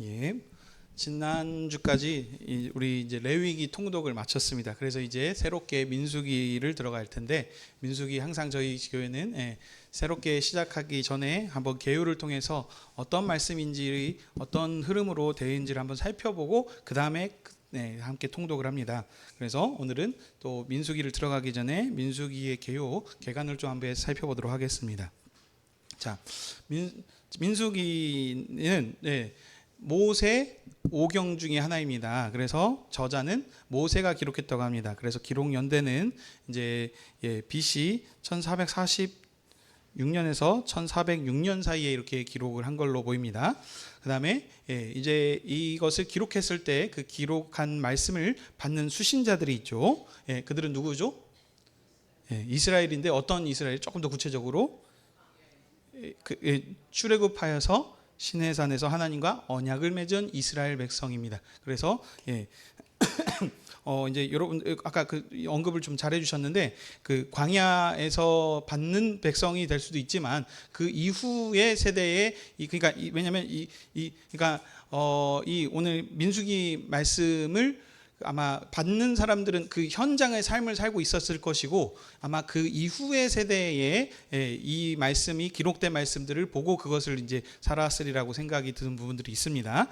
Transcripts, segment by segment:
예. 지난주까지 우리 이제 레위기 통독을 마쳤습니다. 그래서 이제 새롭게 민수기를 들어갈 텐데, 민수기 항상 저희 교회는 새롭게 시작하기 전에 한번 개요를 통해서 어떤 말씀인지, 어떤 흐름으로 되어 있는지를 한번 살펴보고 그 다음에 함께 통독을 합니다. 그래서 오늘은 또 민수기를 들어가기 전에 민수기의 개요 개관을 좀 한번 살펴보도록 하겠습니다. 자, 민수기는 모세 5경 중에 하나입니다. 그래서 저자는 모세가 기록했다고 합니다. 그래서 기록 연대는 이제 BC 1446년에서 1406년 사이에 이렇게 기록을 한 걸로 보입니다. 그다음에 이제 이것을 기록했을 때 그 기록한 말씀을 받는 수신자들이 있죠. 그들은 누구죠? 이스라엘인데 어떤 이스라엘? 조금 더 구체적으로 출애굽하여서 시내산에서 하나님과 언약을 맺은 이스라엘 백성입니다. 그래서 이제 여러분 아까 그 언급을 좀 잘해 주셨는데, 그 광야에서 받는 백성이 될 수도 있지만 그 이후의 세대에 그러니까 왜냐하면 그러니까 이 오늘 민수기 말씀을 아마 받는 사람들은 그 현장의 삶을 살고 있었을 것이고, 아마 그 이후의 세대에 이 말씀이 기록된 말씀들을 보고 그것을 이제 살았으리라고 생각이 드는 부분들이 있습니다.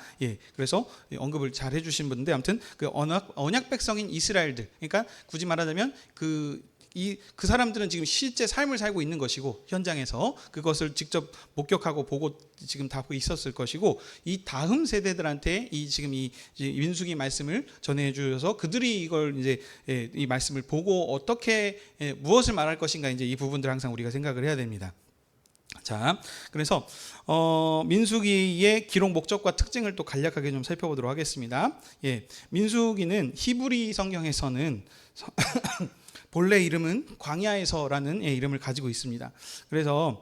그래서 언급을 잘 해주신 분인데, 아무튼 그 언약 백성인 이스라엘들, 그러니까 굳이 말하자면 그 사람들은 지금 실제 삶을 살고 있는 것이고, 현장에서 그것을 직접 목격하고 보고 지금 다 있었을 것이고, 이 다음 세대들한테 지금 이 민수기 말씀을 전해 주셔서 그들이 이걸 이제 이 말씀을 보고 어떻게 무엇을 말할 것인가, 이제 이 부분들 항상 우리가 생각을 해야 됩니다. 자, 그래서 민수기의 기록 목적과 특징을 또 간략하게 좀 살펴보도록 하겠습니다. 민수기는 히브리 성경에서는 본래 이름은 광야에서라는 이름을 가지고 있습니다. 그래서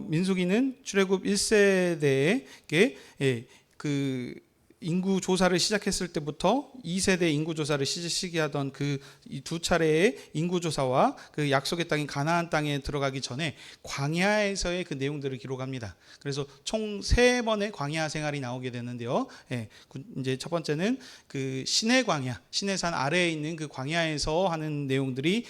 민수기는 출애굽 1세대에게 그 인구 조사를 시작했을 때부터 2세대 인구 조사를 시기하던 그 두 차례의 인구 조사와 그 약속의 땅인 가나안 땅에 들어가기 전에 광야에서의 그 내용들을 기록합니다. 그래서 총 3번의 광야 생활이 나오게 되는데요. 이제 첫 번째는 그 시내 광야, 시내산 아래에 있는 그 광야에서 하는 내용들이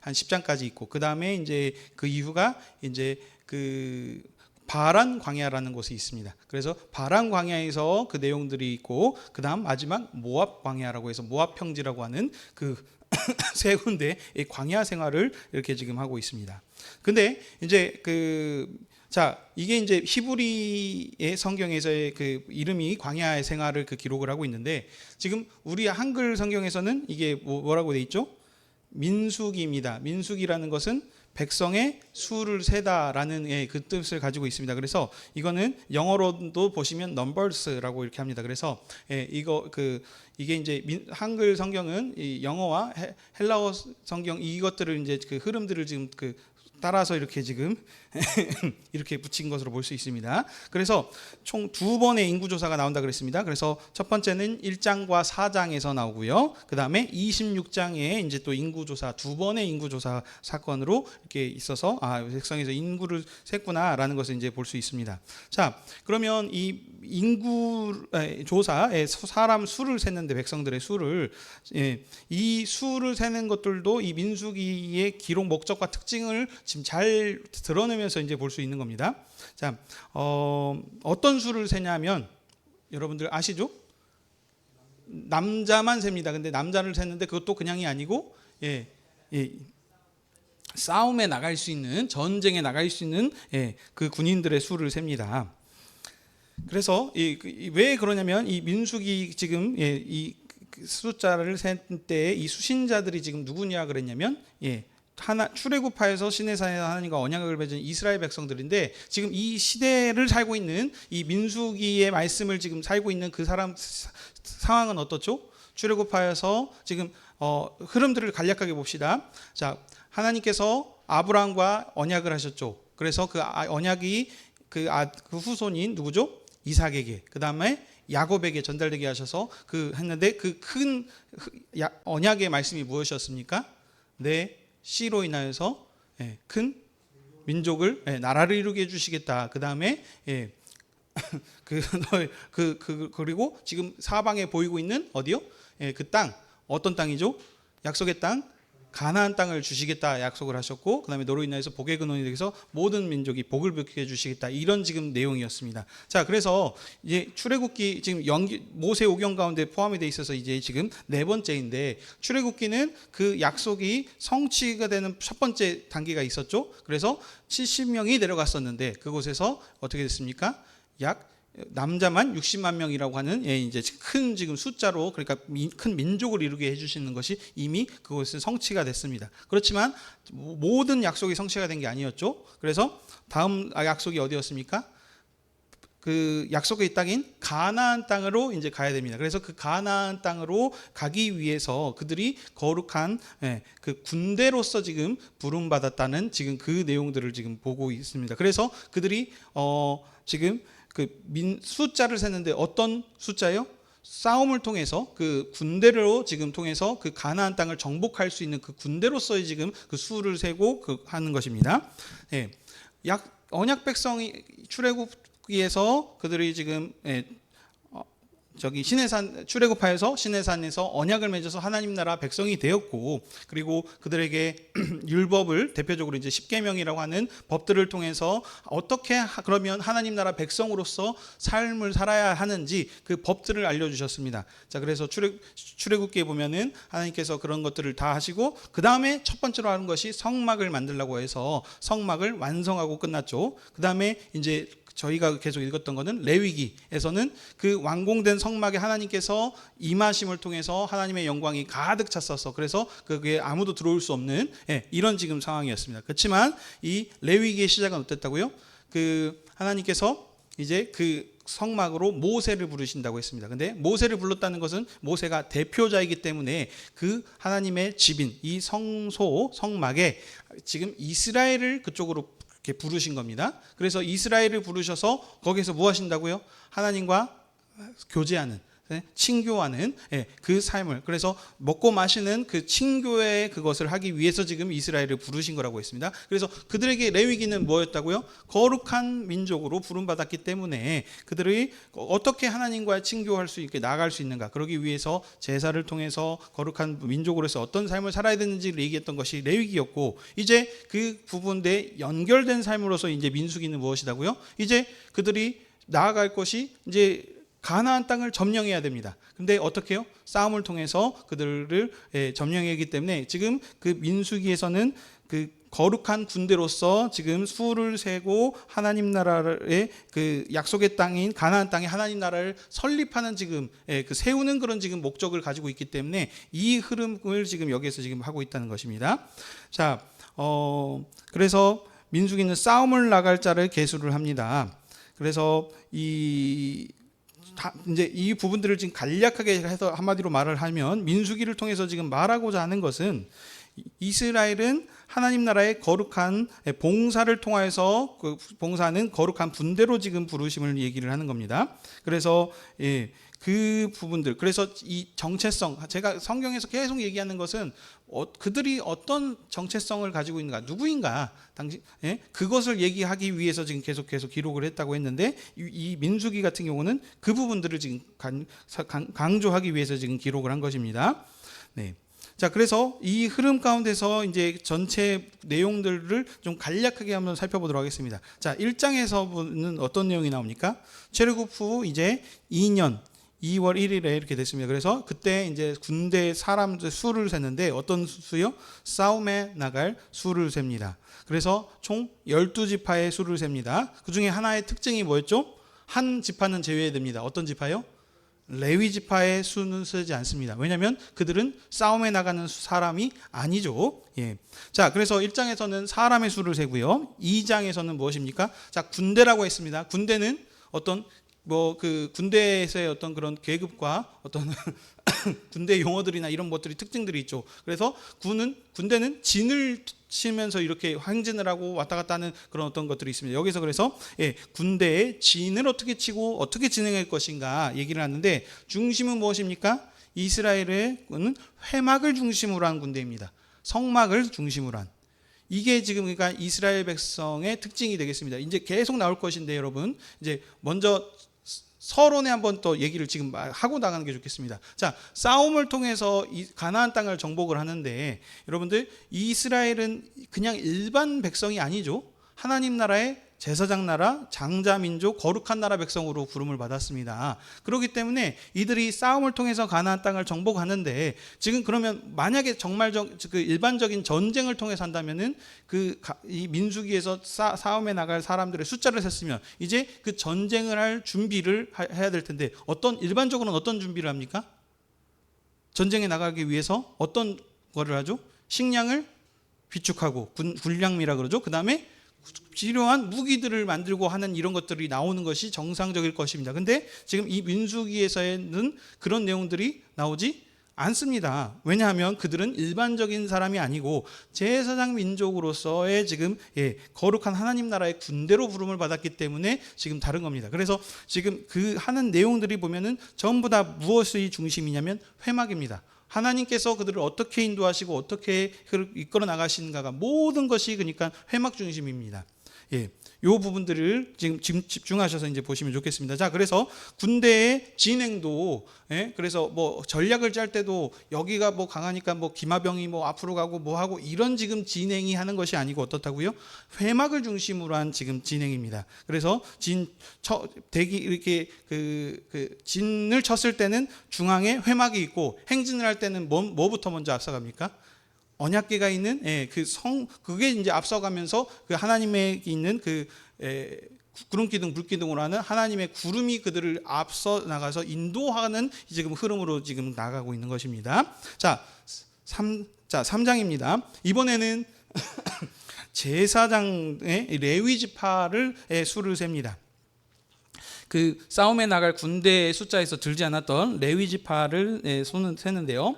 한 10장까지 있고, 그 다음에 이제 그 이후가 이제 그 바란 광야라는 곳이 있습니다. 그래서 바란 광야에서 그 내용들이 있고, 그 다음 마지막 모압 광야라고 해서 모압 평지라고 하는 그 세 군데의 광야 생활을 이렇게 지금 하고 있습니다. 근데 이제 이게 이제 히브리의 성경에서의 그 이름이 광야의 생활을 그 기록을 하고 있는데, 지금 우리 한글 성경에서는 이게 뭐라고 돼 있죠? 민수기입니다. 민수기라는 것은 백성의 수를 세다라는 그 뜻을 가지고 있습니다. 그래서 이거는 영어로도 보시면 numbers라고 이렇게 합니다. 그래서 이게 이제 한글 성경은 이 영어와 헬라어 성경 이것들을 이제 그 흐름들을 지금 따라서 이렇게 지금 이렇게 붙인 것으로 볼 수 있습니다. 그래서 총 2번의 인구조사가 나온다 그랬습니다. 그래서 첫 번째는 1장과 4장에서 나오고요. 그 다음에 26장에 이제 또 인구조사, 2번의 인구조사 사건으로 이렇게 있어서 백성에서 인구를 셌구나라는 것을 이제 볼 수 있습니다. 자, 그러면 이 인구 조사에 사람 수를 셌는데, 백성들의 수를, 이 수를 세는 것들도 이 민수기의 기록 목적과 특징을 지금 잘 드러내면서 이제 볼 수 있는 겁니다. 자, 어떤 수를 세냐면 여러분들 아시죠? 남자만 셉니다. 근데 남자를 셌는데 그것도 그냥이 아니고 싸움에 나갈 수 있는, 전쟁에 나갈 수 있는 그 군인들의 수를 셉니다. 그래서 왜 그러냐면 이 민수기 지금 이 숫자를 셀 때 이 수신자들이 지금 누구냐 그랬냐면 출애굽하여서 시내산에서 하나님과 언약을 맺은 이스라엘 백성들인데, 지금 이 시대를 살고 있는 이 민수기의 말씀을 지금 살고 있는 그 사람 상황은 어떻죠? 출애굽하여서 지금 흐름들을 간략하게 봅시다. 자, 하나님께서 아브라함과 언약을 하셨죠. 그래서 그 언약이 그 후손인 누구죠? 이삭에게, 그 다음에 야곱에게 전달되게 하셔서 했는데, 그 큰 언약의 말씀이 무엇이었습니까? 내 씨로 인하여서 큰 민족을 나라를 이루게 해주시겠다. 그 다음에 그리고 지금 사방에 보이고 있는 어디요? 예, 그 땅 어떤 땅이죠? 약속의 땅 가나안 땅을 주시겠다 약속을 하셨고, 그다음에 너로 인하여서 복의 근원이 되어서 모든 민족이 복을 받게 해주시겠다, 이런 지금 내용이었습니다. 자, 그래서 이제 출애굽기 지금 모세 오경 가운데 포함이 돼 있어서 이제 지금 네 번째인데, 출애굽기는 그 약속이 성취가 되는 첫 번째 단계가 있었죠. 그래서 70명이 내려갔었는데 그곳에서 어떻게 됐습니까? 약 남자만 60만 명이라고 하는 이제 큰 지금 숫자로, 그러니까 큰 민족을 이루게 해주시는 것이 이미 그것은 성취가 됐습니다. 그렇지만 모든 약속이 성취가 된 게 아니었죠. 그래서 다음 약속이 어디였습니까? 그 약속의 땅인 가나안 땅으로 이제 가야 됩니다. 그래서 그 가나안 땅으로 가기 위해서 그들이 거룩한 그 군대로서 지금 부름 받았다는 지금 그 내용들을 지금 보고 있습니다. 그래서 그들이 지금 숫자를 셌는데 어떤 숫자요? 싸움을 통해서 그 군대로 지금 통해서 그 가나안 땅을 정복할 수 있는 그 군대로서의 지금 그 수를 세고 하는 것입니다. 예. 언약 백성이 출애굽기에서 그들이 지금 저기 시내산 출애굽하여서 시내산에서 언약을 맺어서 하나님 나라 백성이 되었고, 그리고 그들에게 율법을 대표적으로 이제 십계명이라고 하는 법들을 통해서 어떻게 그러면 하나님 나라 백성으로서 삶을 살아야 하는지 그 법들을 알려주셨습니다. 자, 그래서 출애굽기에 보면은 하나님께서 그런 것들을 다 하시고 그 다음에 첫 번째로 하는 것이 성막을 만들라고 해서 성막을 완성하고 끝났죠. 그 다음에 이제 저희가 계속 읽었던 것은 레위기에서는 그 완공된 성막에 하나님께서 임하심을 통해서 하나님의 영광이 가득 찼어서 그래서 그게 아무도 들어올 수 없는 이런 지금 상황이었습니다. 그렇지만 이 레위기의 시작은 어땠다고요? 그 하나님께서 이제 그 성막으로 모세를 부르신다고 했습니다. 근데 모세를 불렀다는 것은 모세가 대표자이기 때문에 그 하나님의 집인 이 성막에 지금 이스라엘을 그쪽으로 이렇게 부르신 겁니다. 그래서 이스라엘을 부르셔서 거기서 뭐 하신다고요? 하나님과 교제하는, 친교하는 그 삶을, 그래서 먹고 마시는 그 친교의 그것을 하기 위해서 지금 이스라엘을 부르신 거라고 했습니다. 그래서 그들에게 레위기는 뭐였다고요? 거룩한 민족으로 부름받았기 때문에 그들이 어떻게 하나님과 친교할 수 있게 나아갈 수 있는가, 그러기 위해서 제사를 통해서 거룩한 민족으로서 어떤 삶을 살아야 되는지를 얘기했던 것이 레위기였고, 이제 그 부분에 연결된 삶으로서 이제 민수기는 무엇이다고요? 이제 그들이 나아갈 것이 이제 가나안 땅을 점령해야 됩니다. 근데 어떻게 해요? 싸움을 통해서 그들을 점령하기 때문에 지금 그 민수기에서는 그 거룩한 군대로서 지금 수를 세고 하나님 나라의 그 약속의 땅인 가나안 땅에 하나님 나라를 설립하는 지금 그 세우는 그런 지금 목적을 가지고 있기 때문에 이 흐름을 지금 여기에서 지금 하고 있다는 것입니다. 자, 그래서 민수기는 싸움을 나갈 자를 계수를 합니다. 그래서 이제 이 부분들을 지금 간략하게 해서 한마디로 말을 하면, 민수기를 통해서 지금 말하고자 하는 것은 이스라엘은 하나님 나라의 거룩한 봉사를 통하여서 그 봉사는 거룩한 분대로 지금 부르심을 얘기를 하는 겁니다. 그래서 그 부분들, 그래서 이 정체성, 제가 성경에서 계속 얘기하는 것은 그들이 어떤 정체성을 가지고 있는가, 누구인가, 그것을 얘기하기 위해서 지금 계속 기록을 했다고 했는데, 이 민수기 같은 경우는 그 부분들을 지금 강조하기 위해서 지금 기록을 한 것입니다. 네. 자, 그래서 이 흐름 가운데서 이제 전체 내용들을 좀 간략하게 한번 살펴보도록 하겠습니다. 자, 1장에서는 어떤 내용이 나옵니까? 출애굽 후 이제 2년 2월 1일에 이렇게 됐습니다. 그래서 그때 이제 군대 사람들 수를 셌는데 어떤 수요? 싸움에 나갈 수를 셉니다. 그래서 총 12지파의 수를 셉니다. 그 중에 하나의 특징이 뭐였죠? 한 지파는 제외됩니다. 어떤 지파요? 레위 지파의 수는 쓰지 않습니다. 왜냐하면 그들은 싸움에 나가는 사람이 아니죠. 예. 자, 그래서 1장에서는 사람의 수를 세고요. 2장에서는 무엇입니까? 자, 군대라고 했습니다. 군대는 어떤 그 군대에서의 어떤 그런 계급과 어떤 군대 용어들이나 이런 것들이 특징들이 있죠. 그래서 군대는 진을 치면서 이렇게 행진을 하고 왔다 갔다 하는 그런 어떤 것들이 있습니다. 여기서 그래서 군대의 진을 어떻게 치고 어떻게 진행할 것인가 얘기를 하는데, 중심은 무엇입니까? 이스라엘은 회막을 중심으로 한 군대입니다. 성막을 중심으로 한. 이게 지금 그러니까 이스라엘 백성의 특징이 되겠습니다. 이제 계속 나올 것인데 여러분, 이제 먼저 서론에 한번 또 얘기를 지금 하고 나가는 게 좋겠습니다. 자, 싸움을 통해서 이 가나안 땅을 정복을 하는데 여러분들, 이스라엘은 그냥 일반 백성이 아니죠. 하나님 나라의 제사장 나라, 장자 민족, 거룩한 나라 백성으로 부름을 받았습니다. 그렇기 때문에 이들이 싸움을 통해서 가나안 땅을 정복하는데, 지금 그러면 만약에 정말 그 일반적인 전쟁을 통해서 한다면은 이 민수기에서 싸움에 나갈 사람들의 숫자를 셌으면 이제 그 전쟁을 할 준비를 해야 될 텐데, 일반적으로는 어떤 준비를 합니까? 전쟁에 나가기 위해서 어떤 거를 하죠? 식량을 비축하고 군량미라 그러죠. 그 다음에 필요한 무기들을 만들고 하는 이런 것들이 나오는 것이 정상적일 것입니다. 근데 지금 이 민수기에서는 그런 내용들이 나오지 않습니다. 왜냐하면 그들은 일반적인 사람이 아니고 제사장 민족으로서의 지금 거룩한 하나님 나라의 군대로 부름을 받았기 때문에 지금 다른 겁니다. 그래서 지금 그 하는 내용들이 보면은 전부 다 무엇의 중심이냐면 회막입니다. 하나님께서 그들을 어떻게 인도하시고 어떻게 이끌어 나가시는가가 모든 것이 그러니까 회막 중심입니다. 요 부분들을 지금 집중하셔서 이제 보시면 좋겠습니다. 자, 그래서 군대의 진행도, 그래서 뭐 전략을 짤 때도 여기가 뭐 강하니까 뭐 기마병이 뭐 앞으로 가고 뭐 하고 이런 지금 진행이 하는 것이 아니고 어떻다고요? 회막을 중심으로 한 지금 진행입니다. 그래서 이렇게 진을 쳤을 때는 중앙에 회막이 있고, 행진을 할 때는 뭐부터 먼저 앞서갑니까? 언약궤가 있는 그게 이제 앞서가면서 그 하나님에 있는 구름기둥 불기둥으로 하는 하나님의 구름이 그들을 앞서 나가서 인도하는 지금 흐름으로 지금 나가고 있는 것입니다. 자, 3장입니다. 이번에는 제사장의 레위 지파를 수를 셉니다. 그 싸움에 나갈 군대의 숫자에서 들지 않았던 레위 지파를 손을 세는데요.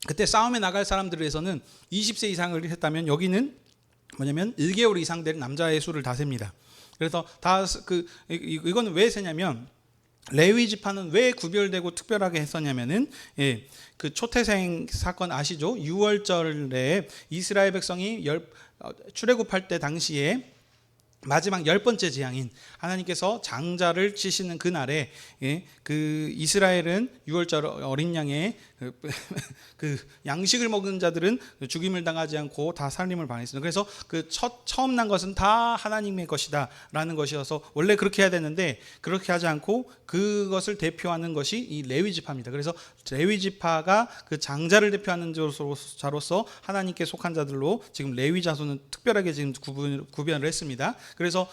그때 싸움에 나갈 사람들에서는 20세 이상을 했다면 여기는 뭐냐면 1개월 이상 된 남자의 수를 다 셉니다. 그래서 이거는 왜 세냐면, 레위 지파는 왜 구별되고 특별하게 했었냐면은 그 초태생 사건 아시죠? 6월절에 이스라엘 백성이 출애굽할 때 당시에 마지막 10번째 재앙인 하나님께서 장자를 치시는 그날에 그 이스라엘은 6월절 어린 양의 그 양식을 먹은 자들은 죽임을 당하지 않고 다 살림을 반했습니다. 그래서 처음 난 것은 다 하나님의 것이다 라는 것이어서 원래 그렇게 해야 되는데 그렇게 하지 않고 그것을 대표하는 것이 이 레위 지파입니다. 그래서 레위 지파가 그 장자를 대표하는 자로서 하나님께 속한 자들로 지금 레위 자손은 특별하게 지금 구별을 했습니다. 그래서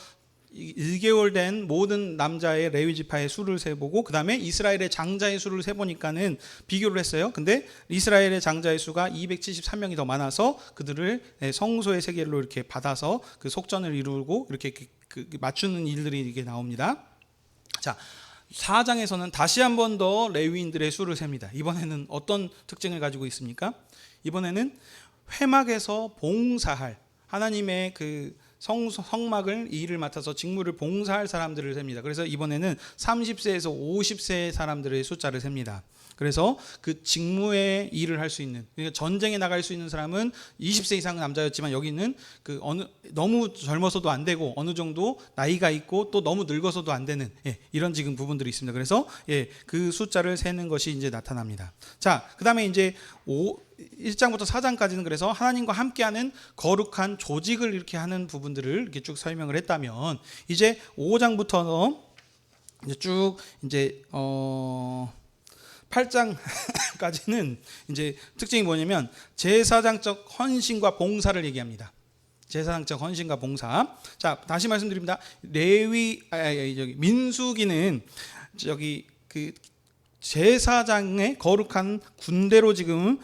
1개월 된 모든 남자의 레위 지파의 수를 세보고, 그 다음에 이스라엘의 장자의 수를 세보니까는 비교를 했어요. 근데 이스라엘의 장자의 수가 273명이 더 많아서 그들을 성소의 세계로 이렇게 받아서 그 속전을 이루고 이렇게 맞추는 일들이 이게 나옵니다. 자, 4장에서는 다시 한 번 더 레위인들의 수를 셉니다. 이번에는 어떤 특징을 가지고 있습니까? 이번에는 회막에서 봉사할 하나님의 성막을 이 일을 맡아서 직무를 봉사할 사람들을 셉니다. 그래서 이번에는 30세에서 50세의 사람들의 숫자를 셉니다. 그래서 그 직무의 일을 할 수 있는, 그러니까 전쟁에 나갈 수 있는 사람은 20세 이상 남자였지만 여기는 너무 젊어서도 안 되고 어느 정도 나이가 있고 또 너무 늙어서도 안 되는 이런 지금 부분들이 있습니다. 그래서 그 숫자를 세는 것이 이제 나타납니다. 자, 그다음에 이제 1장부터 4장까지는 그래서 하나님과 함께하는 거룩한 조직을 이렇게 하는 부분들을 이렇게 쭉 설명을 했다면, 이제 5장부터 이제 쭉 이제 8장까지는 이제 특징이 뭐냐면 제사장적 헌신과 봉사를 얘기합니다. 제사장적 헌신과 봉사. 자, 다시 말씀드립니다. 민수기는 제사장의 거룩한 군대로 지금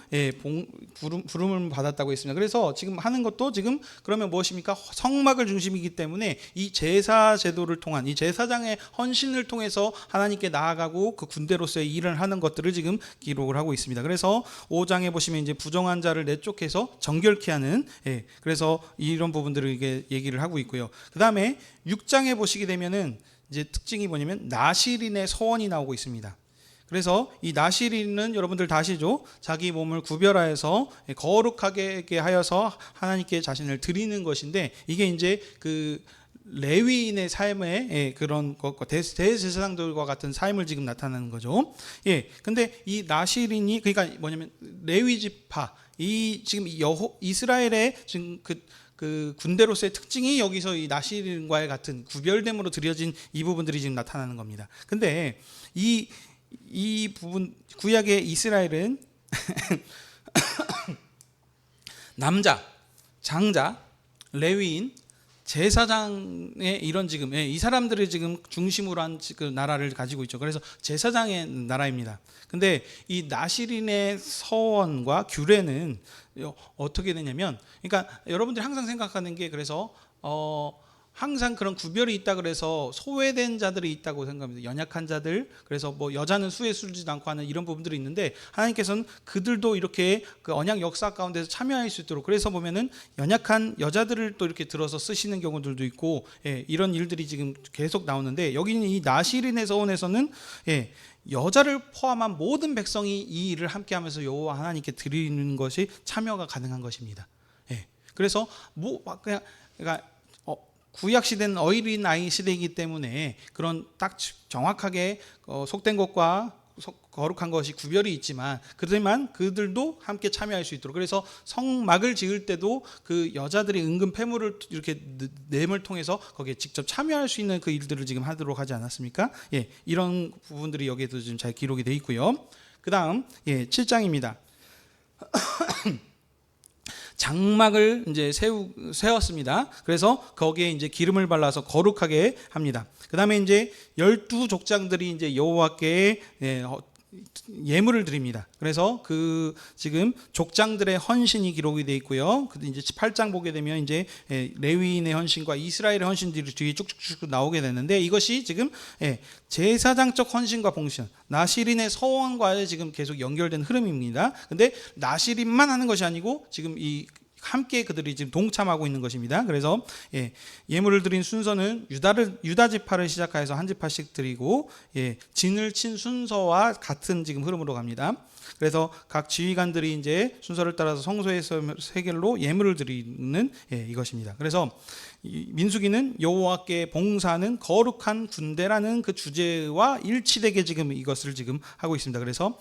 부름을 받았다고 했습니다. 그래서 지금 하는 것도 지금 그러면 무엇입니까? 성막을 중심이기 때문에 이 제사 제도를 통한 이 제사장의 헌신을 통해서 하나님께 나아가고 그 군대로서의 일을 하는 것들을 지금 기록을 하고 있습니다. 그래서 5장에 보시면 이제 부정한 자를 내쫓해서 정결케 하는, 그래서 이런 부분들을 이게 얘기를 하고 있고요. 그 다음에 6장에 보시게 되면은 이제 특징이 뭐냐면 나실인의 서원이 나오고 있습니다. 그래서 이 나시린은 여러분들 다 아시죠? 자기 몸을 구별하여서 거룩하게 하여서 하나님께 자신을 드리는 것인데, 이게 이제 그 레위인의 삶의 그런 것과 대제사장들과 같은 삶을 지금 나타내는 거죠. 예. 근데 이 나시린이 그러니까 뭐냐면 레위 지파, 이 지금 이스라엘의 지금 그 군대로서의 특징이 여기서 이 나시린과의 같은 구별됨으로 드려진 이 부분들이 지금 나타나는 겁니다. 근데 이 부분 구약의 이스라엘은 남자, 장자, 레위인, 제사장의 이런 지금 이 사람들을 지금 중심으로 한 그 나라를 가지고 있죠. 그래서 제사장의 나라입니다. 근데 이 나시린의 서원과 규례는 어떻게 되냐면, 그러니까 여러분들이 항상 생각하는 게, 그래서 항상 그런 구별이 있다 그래서 소외된 자들이 있다고 생각합니다. 연약한 자들, 그래서 뭐 여자는 수에 술지도 않고 하는 이런 부분들이 있는데, 하나님께서는 그들도 이렇게 그 언약 역사 가운데서 참여할 수 있도록, 그래서 보면은 연약한 여자들을 또 이렇게 들어서 쓰시는 경우들도 있고, 이런 일들이 지금 계속 나오는데, 여기는 이 나시린의 서원에서는 여자를 포함한 모든 백성이 이 일을 함께하면서 여호와 하나님께 드리는 것이 참여가 가능한 것입니다. 그래서 뭐 그러니까 구약 시대는 어린 아이 시대이기 때문에 그런 딱 정확하게 속된 것과 거룩한 것이 구별이 있지만, 그들도 함께 참여할 수 있도록, 그래서 성막을 지을 때도 그 여자들이 은근 폐물을 이렇게 냄을 통해서 거기에 직접 참여할 수 있는 그 일들을 지금 하도록 하지 않았습니까? 이런 부분들이 여기에도 지금 잘 기록이 되어 있고요. 그 다음 7장입니다. 장막을 이제 세웠습니다. 그래서 거기에 이제 기름을 발라서 거룩하게 합니다. 그 다음에 이제 12족장들이 이제 여호와께 예물을 드립니다. 그래서 그 지금 족장들의 헌신이 기록이 되어 있고요. 근데 이제 8장 보게 되면 이제 레위인의 헌신과 이스라엘의 헌신들이 뒤에 쭉쭉쭉 나오게 되는데, 이것이 지금 제사장적 헌신과 봉신, 나시린의 서원과 지금 계속 연결된 흐름입니다. 근데 나시린만 하는 것이 아니고 지금 이 함께 그들이 지금 동참하고 있는 것입니다. 그래서 예물을 드린 순서는 유다 지파를 시작해서 한 지파씩 드리고, 진을 친 순서와 같은 지금 흐름으로 갑니다. 그래서 각 지휘관들이 이제 순서를 따라서 성소에서 세겔로 예물을 드리는 이것입니다. 그래서 민수기는 여호와께 봉사하는 거룩한 군대라는 그 주제와 일치되게 지금 이것을 지금 하고 있습니다. 그래서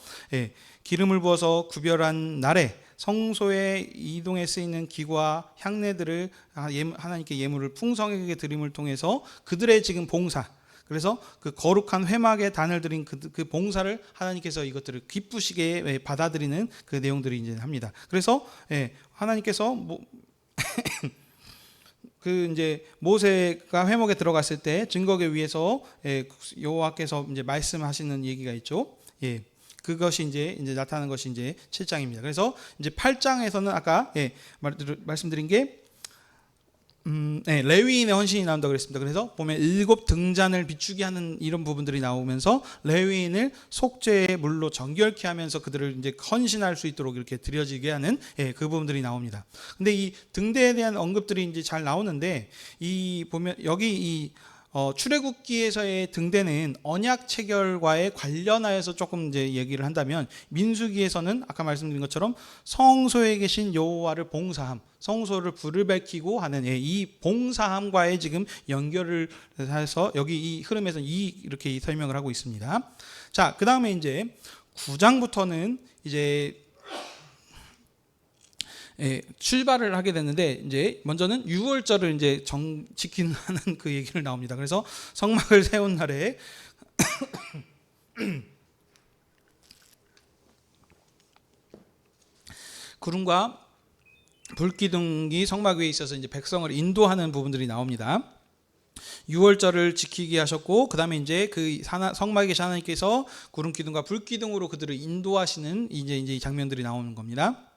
기름을 부어서 구별한 날에 성소에 이동에 쓰이는 기구와 향례들을 하나님께 예물을 풍성하게 드림을 통해서 그들의 지금 봉사, 그래서 그 거룩한 회막에 단을 드린 그 봉사를 하나님께서 이것들을 기쁘시게 받아들이는 그 내용들이 이제 합니다. 그래서 하나님께서 그 이제 모세가 회막에 들어갔을 때 증거계 위에서 여호와께서 이제 말씀하시는 얘기가 있죠. 그것이 이제 나타나는 것이 이제 7장입니다. 그래서 이제 8장에서는 아까 말씀드린 게 레위인의 헌신이 나온다고 그랬습니다. 그래서 보면 7 등잔을 비추게 하는 이런 부분들이 나오면서 레위인을 속죄의 물로 정결케 하면서 그들을 이제 헌신할 수 있도록 이렇게 드려지게 하는 그 부분들이 나옵니다. 근데 이 등대에 대한 언급들이 이제 잘 나오는데, 이 보면 여기 이 출애굽기에서의 등대는 언약 체결과의 관련하여서 조금 이제 얘기를 한다면, 민수기에서는 아까 말씀드린 것처럼 성소에 계신 여호와를 봉사함, 성소를 불을 밝히고 하는 이 봉사함과의 지금 연결을 해서 여기 이 흐름에서 이렇게 설명을 하고 있습니다. 자, 그 다음에 이제 9장부터는 이제 출발을 하게 됐는데, 이제 먼저는 유월절을 이제 지키는 그 얘기를 나옵니다. 그래서 성막을 세운 날에 구름과 불기둥이 성막 위에 있어서 이제 백성을 인도하는 부분들이 나옵니다. 유월절을 지키게 하셨고, 그 다음에 이제 그 성막에 계신 하나님께서 구름 기둥과 불 기둥으로 그들을 인도하시는 이제 이 장면들이 나오는 겁니다.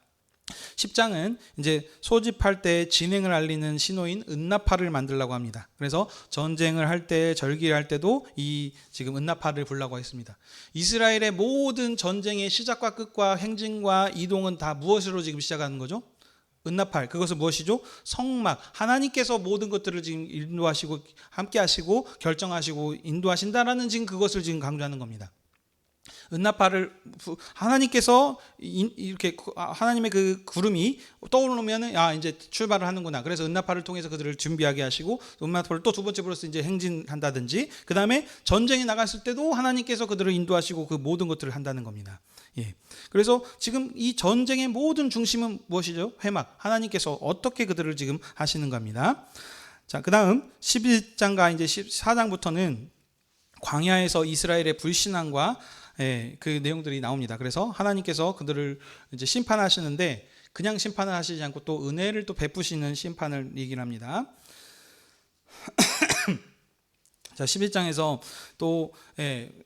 10장은 이제 소집할 때 진행을 알리는 신호인 은나팔을 만들라고 합니다. 그래서 전쟁을 할 때, 절기를 할 때도 이 지금 은나팔을 불라고 했습니다. 이스라엘의 모든 전쟁의 시작과 끝과 행진과 이동은 다 무엇으로 지금 시작하는 거죠? 은나팔. 그것은 무엇이죠? 성막. 하나님께서 모든 것들을 지금 인도하시고 함께 하시고 결정하시고 인도하신다라는 지금 그것을 지금 강조하는 겁니다. 은나팔을 하나님께서 이렇게 하나님의 그 구름이 떠오르면 이제 출발을 하는구나. 그래서 은나팔을 통해서 그들을 준비하게 하시고 은나팔을 또 두 번째 불어서 이제 행진한다든지, 그 다음에 전쟁에 나갔을 때도 하나님께서 그들을 인도하시고 그 모든 것들을 한다는 겁니다. 예. 그래서 지금 이 전쟁의 모든 중심은 무엇이죠? 회막. 하나님께서 어떻게 그들을 지금 하시는 겁니다. 자, 그 다음 11장과 이제 14장부터는 광야에서 이스라엘의 불신앙과 그 내용들이 나옵니다. 그래서 하나님께서 그들을 이제 심판하시는데 그냥 심판을 하시지 않고 또 은혜를 또 베푸시는 심판을 얘기를 합니다. 자, 11장에서 또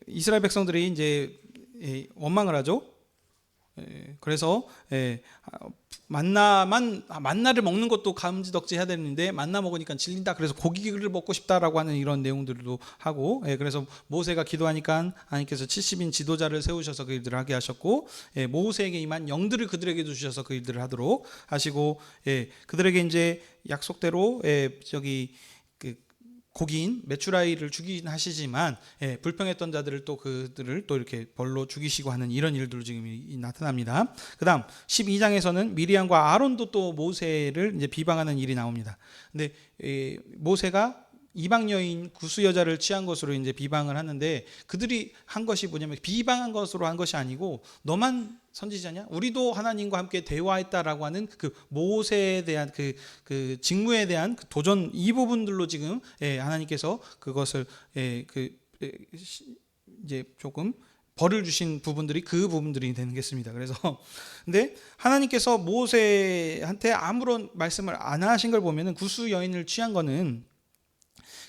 이스라엘 백성들이 이제 원망을 하죠. 그래서 만나를 먹는 것도 감지덕지 해야 되는데 만나 먹으니까 질린다. 그래서 고기를 먹고 싶다라고 하는 이런 내용들도 하고, 그래서 모세가 기도하니까 하나님께서 70인 지도자를 세우셔서 그 일들을 하게 하셨고, 모세에게 임한 영들을 그들에게도 주셔서 그 일들을 하도록 하시고, 그들에게 이제 약속대로 저기 그 고기인 메추라이를 죽이긴 하시지만 불평했던 자들을 또 그들을 또 이렇게 벌로 죽이시고 하는 이런 일들로 지금 나타납니다. 그다음 12장에서는 미리암과 아론도 또 모세를 이제 비방하는 일이 나옵니다. 근데 모세가 이방 여인 구스 여자를 취한 것으로 이제 비방을 하는데, 그들이 한 것이 뭐냐면 비방한 것으로 한 것이 아니고 너만 선지자냐? 우리도 하나님과 함께 대화했다라고 하는 그 모세에 대한 그 직무에 대한 그 도전, 이 부분들로 지금 하나님께서 그것을 이제 조금 벌을 주신 부분들이 그 부분들이 되겠습니다. 그래서 근데 하나님께서 모세한테 아무런 말씀을 안 하신 걸 보면은 구스 여인을 취한 거는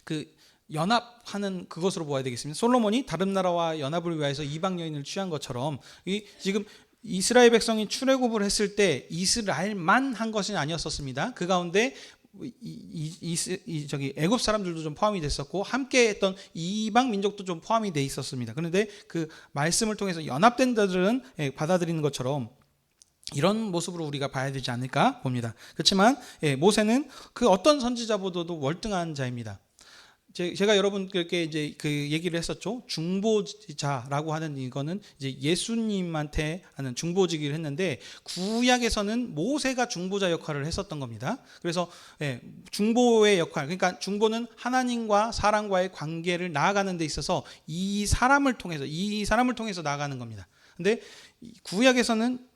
그 연합하는 그것으로 보아야 되겠습니다. 솔로몬이 다른 나라와 연합을 위해서 이방 여인을 취한 것처럼 지금 이스라엘 백성이 출애굽을 했을 때 이스라엘만 한 것은 아니었었습니다. 그 가운데 저기 애굽 사람들도 좀 포함이 됐었고 함께 했던 이방 민족도 좀 포함이 돼 있었습니다. 그런데 그 말씀을 통해서 연합된 자들은 받아들이는 것처럼 이런 모습으로 우리가 봐야 되지 않을까 봅니다. 그렇지만 모세는 그 어떤 선지자보다도 월등한 자입니다. 제가 여러분들께 이제 그 얘기를 했었죠. 중보자라고 하는 이거는 이제 예수님한테 하는 중보직을 했는데, 구약에서는 모세가 중보자 역할을 했었던 겁니다. 그래서 중보의 역할, 그러니까 중보는 하나님과 사람과의 관계를 나아가는 데 있어서 이 사람을 통해서 나아가는 겁니다. 근데 구약에서는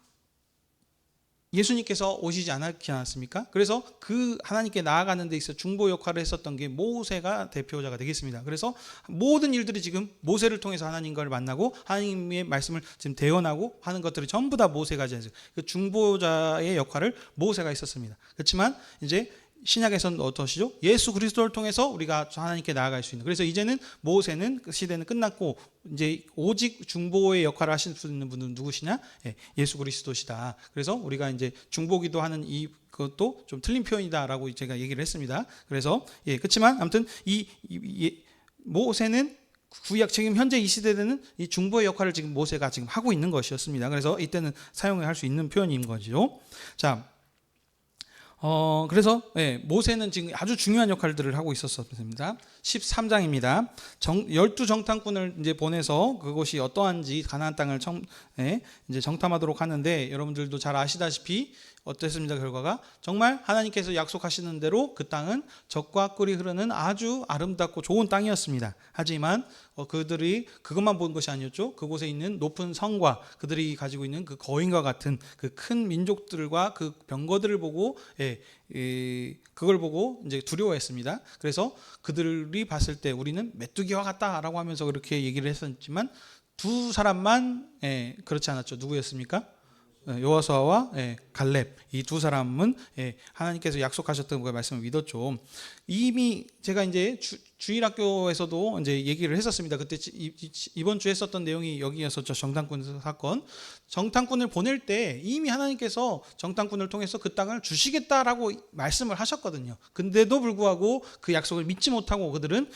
예수님께서 오시지 않았지 않았습니까? 그래서 그 하나님께 나아가는 데 있어 중보 역할을 했었던 게 모세가 대표자가 되겠습니다. 그래서 모든 일들이 지금 모세를 통해서 하나님과를 만나고 하나님의 말씀을 지금 대언하고 하는 것들이 전부 다 모세가 하지 않습니까? 그 중보자의 역할을 모세가 했었습니다. 그렇지만 이제 신약에서는 어떠시죠? 예수 그리스도를 통해서 우리가 하나님께 나아갈 수 있는. 그래서 이제는 모세는 그 시대는 끝났고 이제 오직 중보의 역할을 하실 수 있는 분은 누구시냐? 예수 그리스도시다. 그래서 우리가 이제 중보기도 하는 그것도 좀 틀린 표현이다라고 제가 얘기를 했습니다. 그래서 그렇지만 아무튼 모세는 구약 지금 현재 이 시대에는 이 중보의 역할을 지금 모세가 지금 하고 있는 것이었습니다. 그래서 이때는 사용할 수 있는 표현인 거죠. 자. 그래서 모세는 지금 아주 중요한 역할들을 하고 있었습니다. 13장입니다. 12정탐꾼을 이제 보내서 그곳이 어떠한지 가나안 땅을 이제 정탐하도록 하는데, 여러분들도 잘 아시다시피 어땠습니다? 결과가 정말 하나님께서 약속하시는 대로 그 땅은 젖과 꿀이 흐르는 아주 아름답고 좋은 땅이었습니다. 하지만 그들이 그것만 본 것이 아니었죠. 그곳에 있는 높은 성과 그들이 가지고 있는 그 거인과 같은 그 큰 민족들과 그 병거들을 보고 그걸 보고 이제 두려워했습니다. 그래서 그들이 봤을 때 우리는 메뚜기와 같다라고 하면서 그렇게 얘기를 했었지만 두 사람만 그렇지 않았죠. 누구였습니까? 여호수아와 갈렙, 이 두 사람은 하나님께서 약속하셨던 그 말씀을 믿었죠. 이미 제가 이제 주일학교에서도 이제 얘기를 했었습니다. 그때 이번 주에 했었던 내용이 여기였었죠. 정탐꾼 사건. 정탐꾼을 보낼 때 이미 하나님께서 정탐꾼을 통해서 그 땅을 주시겠다라고 말씀을 하셨거든요. 근데도 불구하고 그 약속을 믿지 못하고 그들은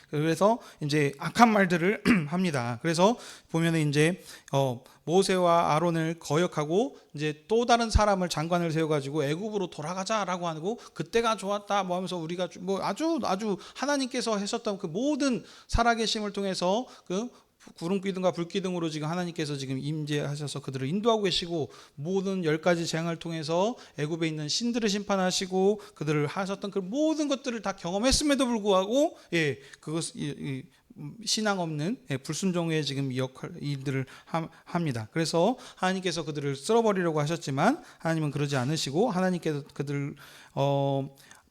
그래서 이제 악한 말들을 합니다. 그래서 보면은 이제 모세와 아론을 거역하고 이제 또 다른 사람을 장관을 세워가지고 애굽으로 돌아가자라고 하고, 그때가 좋았다 뭐 하면서 우리가 뭐 아주 하나님께서 하셨던 그 모든 살아계심을 통해서 그 구름 기둥과 불 기둥으로 지금 하나님께서 지금 임재하셔서 그들을 인도하고 계시고 모든 10가지 재앙을 통해서 애굽에 있는 신들을 심판하시고 그들을 하셨던 그 모든 것들을 다 경험했음에도 불구하고 그것 신앙 없는 불순종의 지금 일들을 합니다. 그래서 하나님께서 그들을 쓸어버리려고 하셨지만 하나님은 그러지 않으시고 하나님께서 그들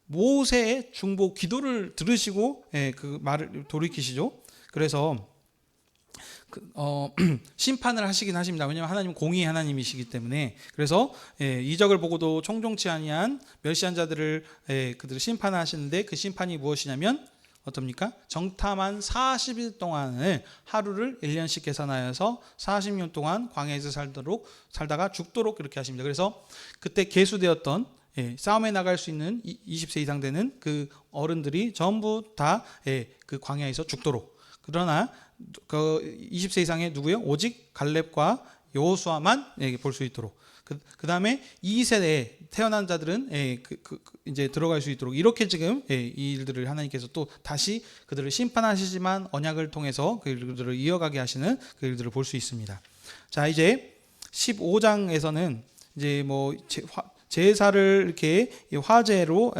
모세의 중보 기도를 들으시고 그 말을 돌이키시죠. 그래서 심판을 하시긴 하십니다. 왜냐하면 하나님은 공의의 하나님이시기 때문에. 그래서 이적을 보고도 총종치 아니한 멸시한 자들을 그들을 심판하시는데 그 심판이 무엇이냐면 어떻습니까? 정탐한 40일 동안을 하루를 1년씩 계산하여서 40년 동안 광야에서 살다가 죽도록 그렇게 하십니다. 그래서 그때 계수되었던 싸움에 나갈 수 있는 20세 이상 되는 그 어른들이 전부 다 그 광야에서 죽도록. 그러나 그 20세 이상의 누구요? 오직 갈렙과 여호수아만 볼 수 있도록. 그 다음에 2세대에 태어난 자들은 이제 들어갈 수 있도록 이렇게 지금 이 일들을 하나님께서 또 다시 그들을 심판하시지만 언약을 통해서 그들을 이어가게 하시는 그 일들을 볼 수 있습니다. 자, 이제 15장에서는 이제 뭐 제사를 이렇게 화제로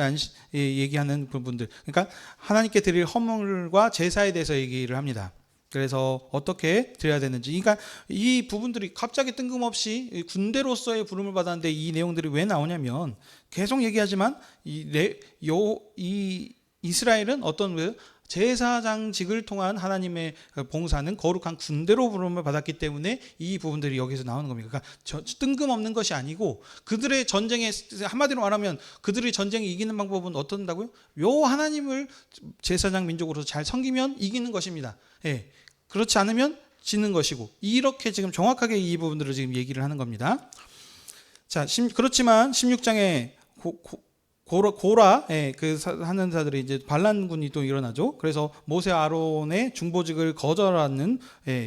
얘기하는 부분들, 그러니까 하나님께 드릴 헌물과 제사에 대해서 얘기를 합니다. 그래서 어떻게 드려야 되는지, 그러니까 이 부분들이 갑자기 뜬금없이 군대로서의 부름을 받았는데 이 내용들이 왜 나오냐면 계속 얘기하지만 이 이스라엘은 어떤 제사장직을 통한 하나님의 봉사는 거룩한 군대로 부름을 받았기 때문에 이 부분들이 여기서 나오는 겁니다. 그러니까 뜬금없는 것이 아니고 그들의 전쟁에, 한마디로 말하면 그들의 전쟁에 이기는 방법은 어떤다고요? 요 하나님을 제사장 민족으로서 잘 섬기면 이기는 것입니다. 그렇지 않으면 지는 것이고, 이렇게 지금 정확하게 이 부분들을 지금 얘기를 하는 겁니다. 자, 그렇지만 16장에 고라 하는 자들이 이제 반란군이 또 일어나죠. 그래서 모세와 아론의 중보직을 거절하는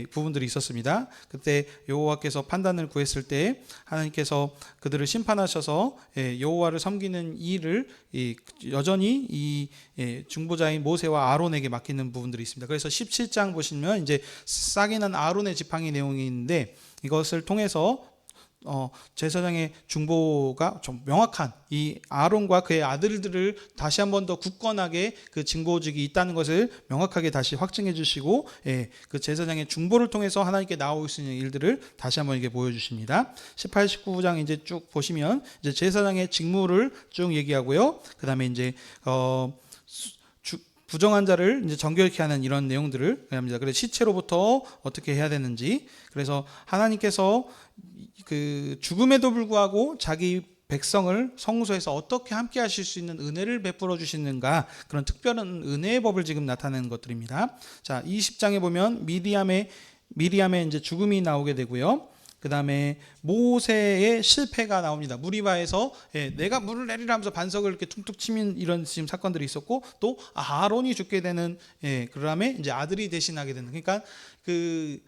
부분들이 있었습니다. 그때 여호와께서 판단을 구했을 때 하나님께서 그들을 심판하셔서 여호와를 섬기는 일을 여전히 이 중보자인 모세와 아론에게 맡기는 부분들이 있습니다. 그래서 17장 보시면 이제 싹이 난 아론의 지팡이 내용이 있는데 이것을 통해서 제사장의 중보가 좀 명확한 이 아론과 그의 아들들을 다시 한 번 더 굳건하게 그 중보직이 있다는 것을 명확하게 다시 확증해 주시고, 그 제사장의 중보를 통해서 하나님께 나올 수 있는 일들을 다시 한번 이게 보여주십니다. 18, 19장 이제 쭉 보시면 이제 제사장의 직무를 쭉 얘기하고요. 그 다음에 이제 부정한 자를 이제 정결케 하는 이런 내용들을 합니다. 그래서 시체로부터 어떻게 해야 되는지, 그래서 하나님께서 그 죽음에도 불구하고 자기 백성을 성소에서 어떻게 함께 하실 수 있는 은혜를 베풀어 주시는가, 그런 특별한 은혜의 법을 지금 나타내는 것들입니다. 자, 20장에 보면 미리암의 이제 죽음이 나오게 되고요. 그 다음에 모세의 실패가 나옵니다. 무리바에서 내가 물을 내리라 하면서 반석을 이렇게 퉁퉁 치는 이런 지금 사건들이 있었고, 또 아론이 죽게 되는, 그 다음에 이제 아들이 대신하게 되는, 그러니까 그